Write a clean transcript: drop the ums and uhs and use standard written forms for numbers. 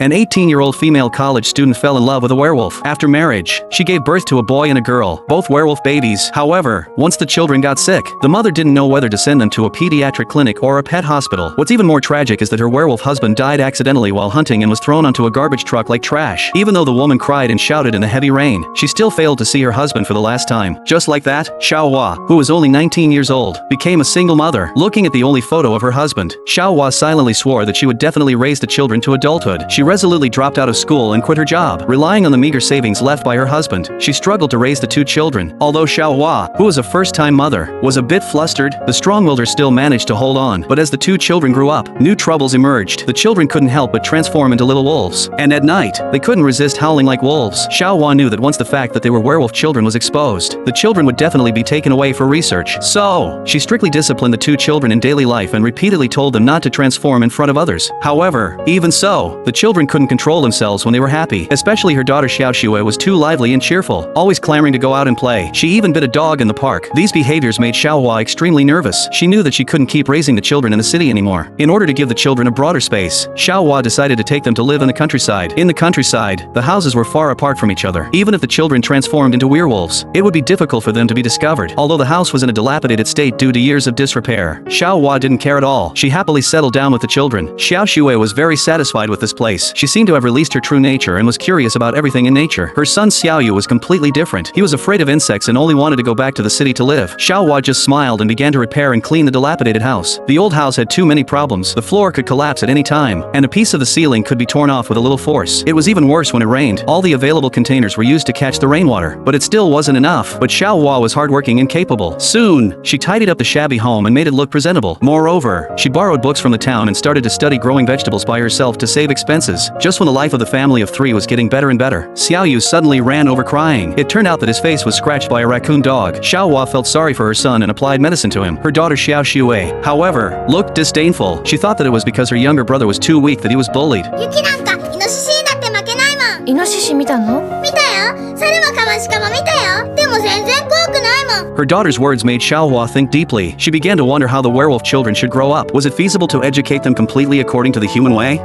An 18-year-old female college student fell in love with a werewolf. After marriage, she gave birth to a boy and a girl, both werewolf babies. However, once the children got sick, the mother didn't know whether to send them to a pediatric clinic or a pet hospital. What's even more tragic is that her werewolf husband died accidentally while hunting and was thrown onto a garbage truck like trash. Even though the woman cried and shouted in the heavy rain, she still failed to see her husband for the last time. Just like that, Xiaohua, who was only 19 years old, became a single mother. Looking at the only photo of her husband, Xiaohua silently swore that she would definitely raise the children to adulthood. She resolutely dropped out of school and quit her job. Relying on the meager savings left by her husband, she struggled to raise the two children. Although Xiaohua, who was a first-time mother, was a bit flustered, the strong-willed her still managed to hold on. But as the two children grew up, new troubles emerged. The children couldn't help but transform into little wolves. And at night, they couldn't resist howling like wolves. Xiaohua knew that once the fact that they were werewolf children was exposed, the children would definitely be taken away for research. So, she strictly disciplined the two children in daily life and repeatedly told them not to transform in front of others. However, even so, the children couldn't control themselves when they were happy. Especially her daughter Xiaoxue was too lively and cheerful, always clamoring to go out and play. She even bit a dog in the park. These behaviors made Xiaohua extremely nervous. She knew that she couldn't keep raising the children in the city anymore. In order to give the children a broader space, Xiaohua decided to take them to live in the countryside. In the countryside, the houses were far apart from each other. Even if the children transformed into werewolves, it would be difficult for them to be discovered. Although the house was in a dilapidated state due to years of disrepair, Xiaohua didn't care at all. She happily settled down with the children. Xiaoxue was very satisfied with this place. She seemed to have released her true nature and was curious about everything in nature. Her son Xiaoyu was completely different. He was afraid of insects and only wanted to go back to the city to live. Xiaohua just smiled and began to repair and clean the dilapidated house. The old house had too many problems. The floor could collapse at any time, and a piece of the ceiling could be torn off with a little force. It was even worse when it rained. All the available containers were used to catch the rainwater, but it still wasn't enough. But Xiaohua was hardworking and capable. Soon, she tidied up the shabby home and made it look presentable. Moreover, she borrowed books from the town and started to study growing vegetables by herself to save expenses. Just when the life of the family of three was getting better and better, Xiaoyu suddenly ran over crying. It turned out that his face was scratched by a raccoon dog. Xiaohua felt sorry for her son and applied medicine to him. Her daughter Xiaoxue, however, looked disdainful. She thought that it was because her younger brother was too weak that he was bullied. ユキなんかイノシシにだって負けないもん。イノシシ見たの？見たよ。猿もカモシカも見たよ。でも全然怖くないもん。 Her daughter's words made Xiaohua think deeply. She began to wonder how the werewolf children should grow up. Was it feasible to educate them completely according to the human way?